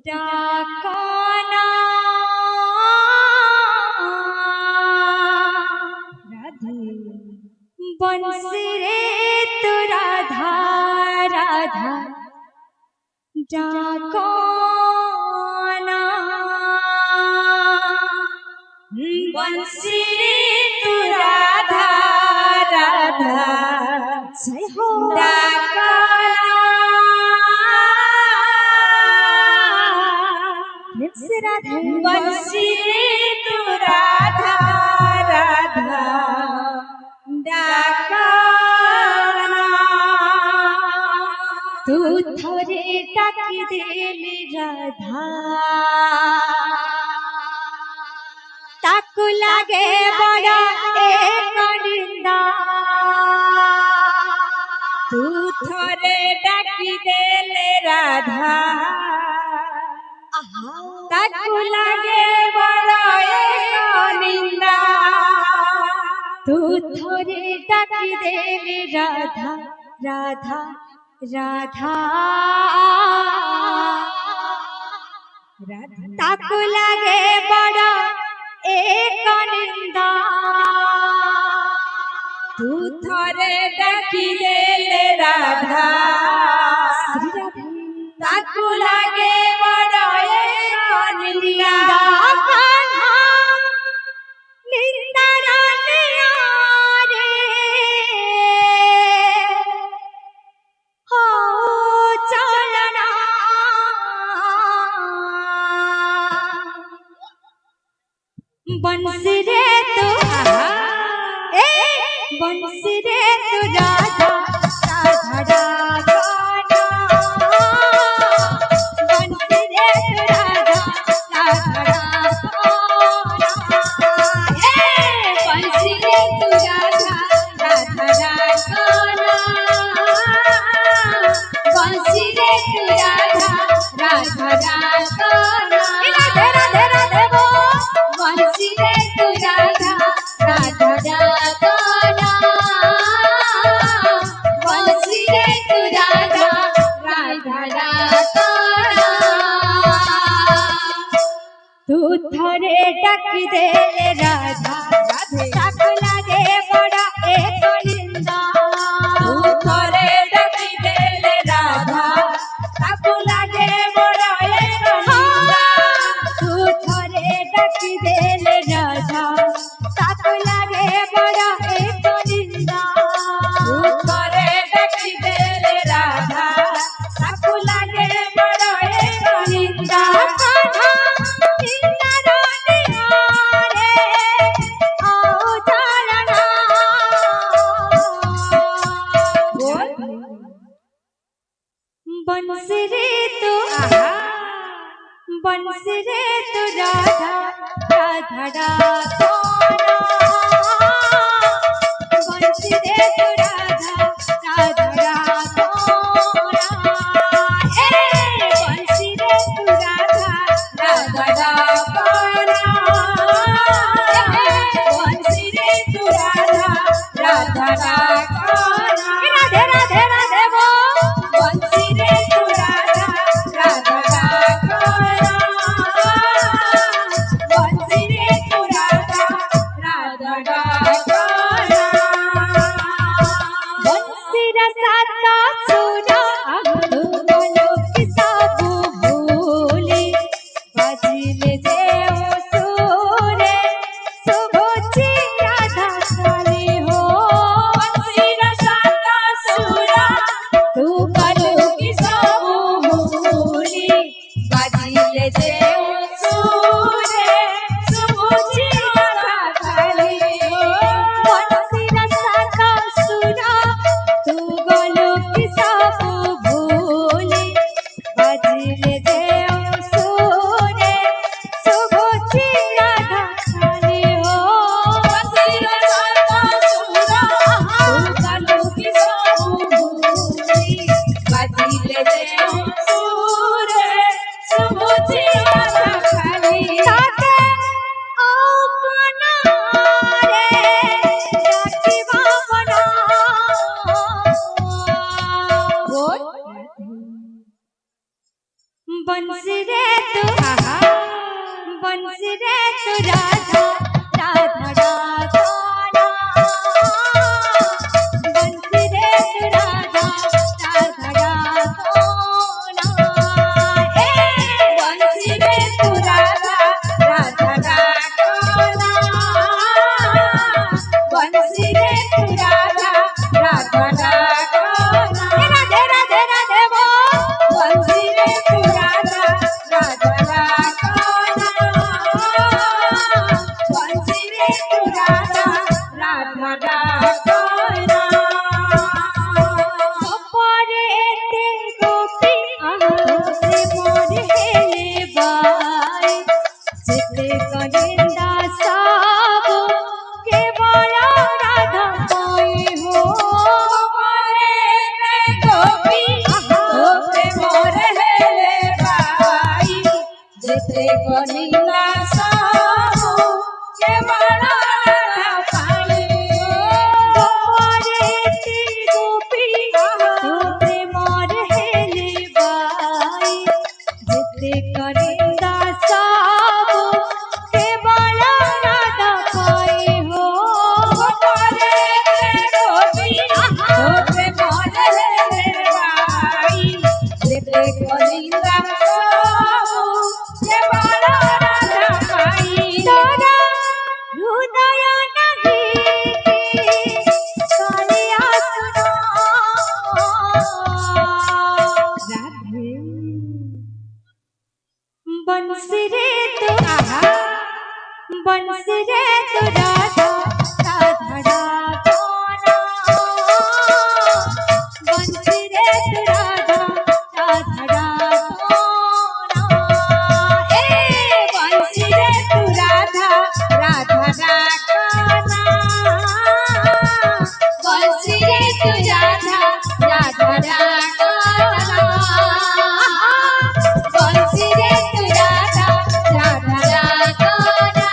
ডাকানা রাধে বংশী রে তু রাধা রাধা ডাকানা বংশী রে তু রাধা রাধা জয় হো ডাকানা राधा बंशी रे तू राधा राधा डाकाना तू थोरे डाकी देली राधा ताकू लागे बड़ा एक निंदा तू थोरे डाकी देले राधा ताकू लागे बड़ा एक निंदा तू थोरे डाकी देली राधा राधा राधा राधा ताकू लागे बड़ा एक निंदा तू थोरे डाकी देले राधा ताकू लागे बड़ा एक निंदा कान्हा निंदा रानिया रे हो चलना बंसी रे तू ए बंसी रे तू राधा राधा तू थोरे डाकी देले राधा राधे ताकू लागे बड़ा एक निंदा तू थोरे डाकी देले राधा ताकू लागे बड़ा एक निंदा तू थोरे डाकी देले राधा ताकू लागे बड़ा एक निंदा तू थोरे डाकी देले राधा ताकू लागे बड़ा एक निंदा बंसी रे तू बंसी रे तू राधा राधा डाकाना बंसी रे तू राधा राधा डाकाना ए बंसी रे तू राधा राधा डाकाना बंसी रे तू राधा राधा डाकाना राधे राधे राधे वो बंसी रे तू राधा राधा डाकाना बंसी रे तू राधा राधा डाकाना बंसी रसाता सुरा तू बोलो कि सब भूली बाजिले जे ओ सुरे सुभोची राधा काली हो बंसी रसाता सुरा तू बोलो कि सब भूली बाजिले जे ओ सुरे सुभोची राधा काली हो बंसी रसाता सुरा तू बोलो कि सब भूली बाजिले जे ओ सुरे सुभोची राधा काली हो बंसी रसाता सुरा तू बोलो कि सब भूली बाजिले जे ओ सुरे सुभोची राधा काली ताके ओ कना रे राखी बाबना बोल बंसी रे तू बंसी रे तू राधा राधा राधा बंसी रे तू राधा राधा राधा बंसी रे तू राधा राधा राधा बंसी रे तू राधा राधा राधा राधे राधे राधे वो बंसी रे तू राधा राधा राधा बंसी रे तू राधा राधा राधा परेते गोपी से मोर हेले बाई जिते करिंदा सब के बड़ा राधा पाई हो परेते गोपी से मोर हेले बाई जिते करिंदा सब के बड़ा राधा पाई हो परेते गोपी से मोर हेले बाई जिते करिंदा सब के बड़ा राधा पाई हो परेते गोपी से मोर हेले बाई जिते करिंदा सब के बड़ा राधा पाई तोरा हृदय नहीं कालिया सुनो राधे बंसी रे तू बंसी रे तू राधा राधा राधा बंसी रे तू राधा राधा राधा बंसी रे तू राधा राधा राधा बंसी रे तू राधा राधा राधा बंसी रे तू राधा राधा राधा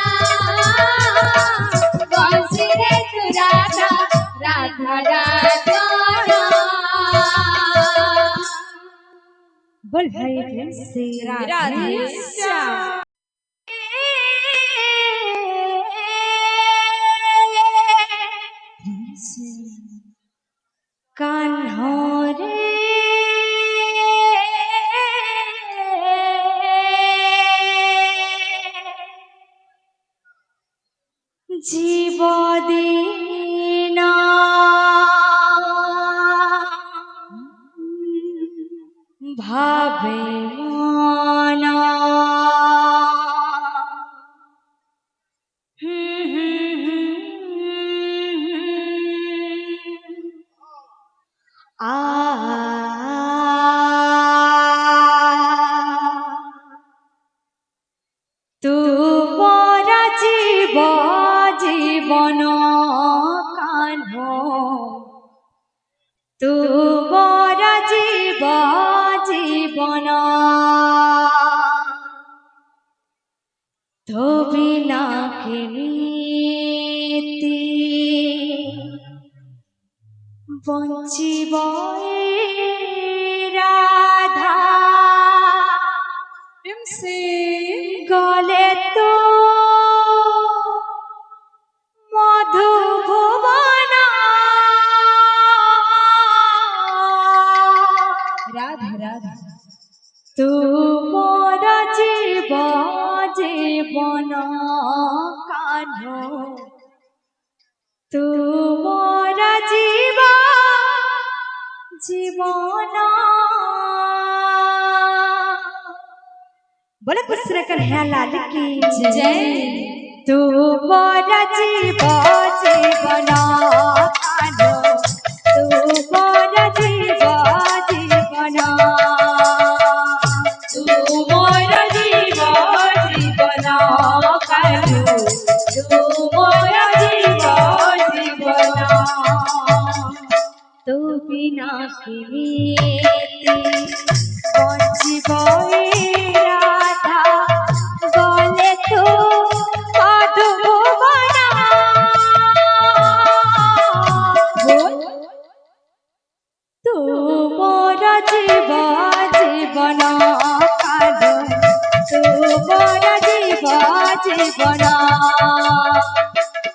बंसी रे तू राधा राधा राधा बोल भाई प्रेम से राधे श्याम कान्हा रे जीव दीना भावे माना तू मोरा जीव जीवन कान्हा तू मोरा जीव जीवन तो बिना केमिति बंचिब राधा गले तो मधुभुवन राधा राधा तू मोर जीव जीवन कान्हा तू मोर जीव जीवन बोले कुसरा कन्हैया लाल की जय तू मोर जीव जीवन कान्हा तू मोर जीव जीवन तू मोर जीव जीवन कान्हा तू मोर जीव जीवन तू बिना केमिति बंचिब राधा गले तू मधुभुवन কালো তুমর জীব জীবন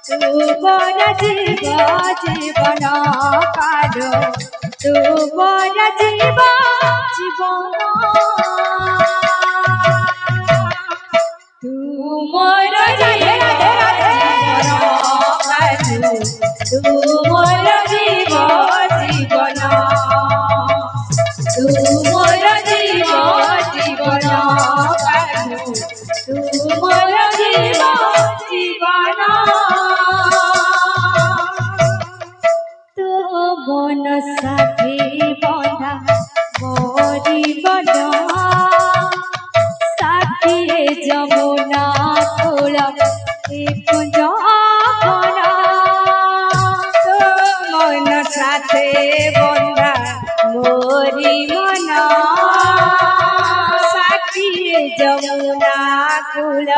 তুমর জীব জীবন কালো তুমর জীব জীবন তুমর তুমর জীব জীবন তুমর জীব জীবন তুমর জীব জীবন তো মন সাথে বন্ধা মরি বন সাথে যমুনা কুল কুঞ্জ মন সাথে বন্ধা মোরি মন সাথী যমুনা কুল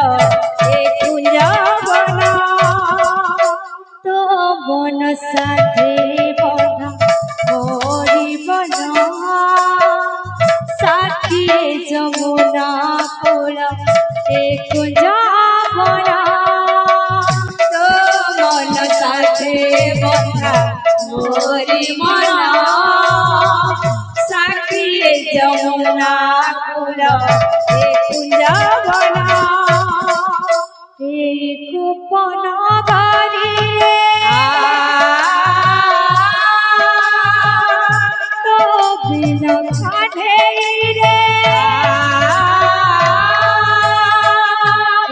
কুঞ্জ বন তো মন সাথে বন্ধা মোরি মন সাথী যমুনা কুল কুঞ্জ বন তো মন সাথে বন্ধা মোরি মন সাথী যমুনা কুল কুঞ্জ বন এই গোপন বাড়ি তো বিন কাঁধে রে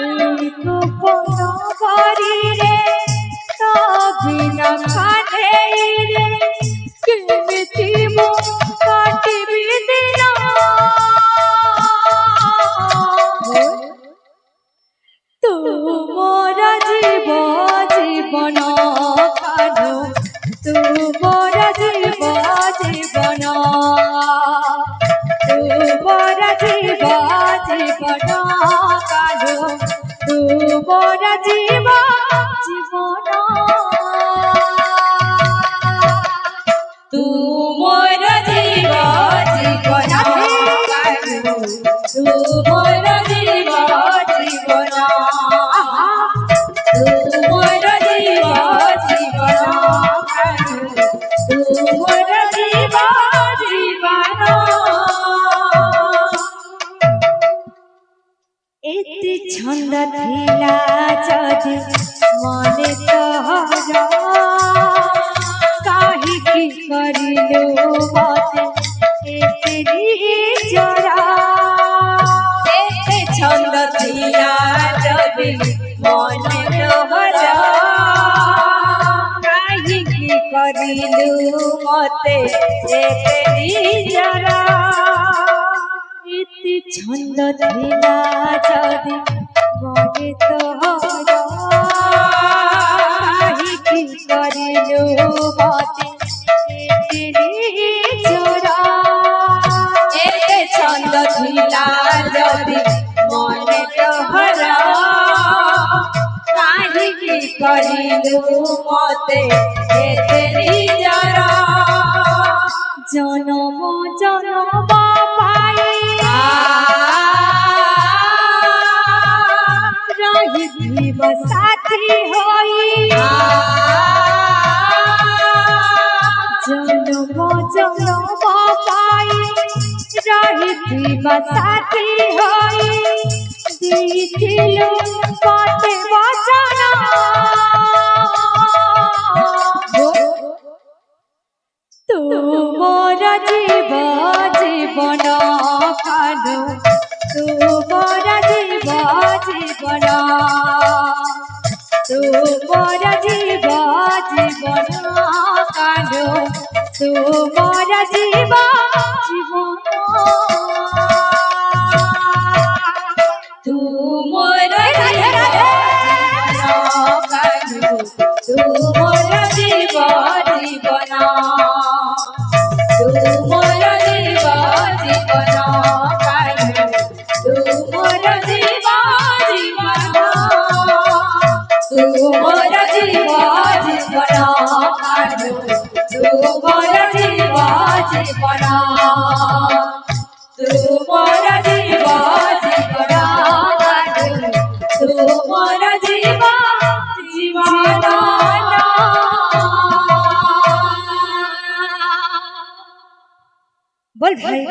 এই গোপন বাড়ি রে তো বিন কাঁধে রে কেমিতি মো কাটিবি দিন তুমর জীব জীবন কালো তুমর জীব জীবন তুমর জীব জীবন কালো তুমর জীব জীবন তুমর জীব জীবন কালো তুমর জীব জীবন তুমর জীব জীবন তুমর জীব জীবন এতে ছন্দ থিলা যদি মনে তহর কাহিকি করিলু মতে এতে জরা এতে ছন্দ থিলা যদি মনে তহর কাহিকি করিলু মতে এতে জরা ইতি ছন্দ থিলা যদি মনে তহর কাহিকি করিলু মতে এতে জরা এতে ছন্দ থিলা যদি মনে তহর কাহিকি করিলু মতে এতে জরা জনম জনম পাই রহিব সাথী হই জনম জনম পাই রহিব সাথী হই দিছিল পথে বচন তুমর জীব জীবন কালো তুমর জীব জীবন তুমর জীব জীবন কালো তুমর জীব জীবন তুমর তুমর জীব জীবন তুমর জীব জীবন তুমর জীব জীবন তুমর জীব জীবন তুমর জীব জীবন তুমর জীব बोल भाई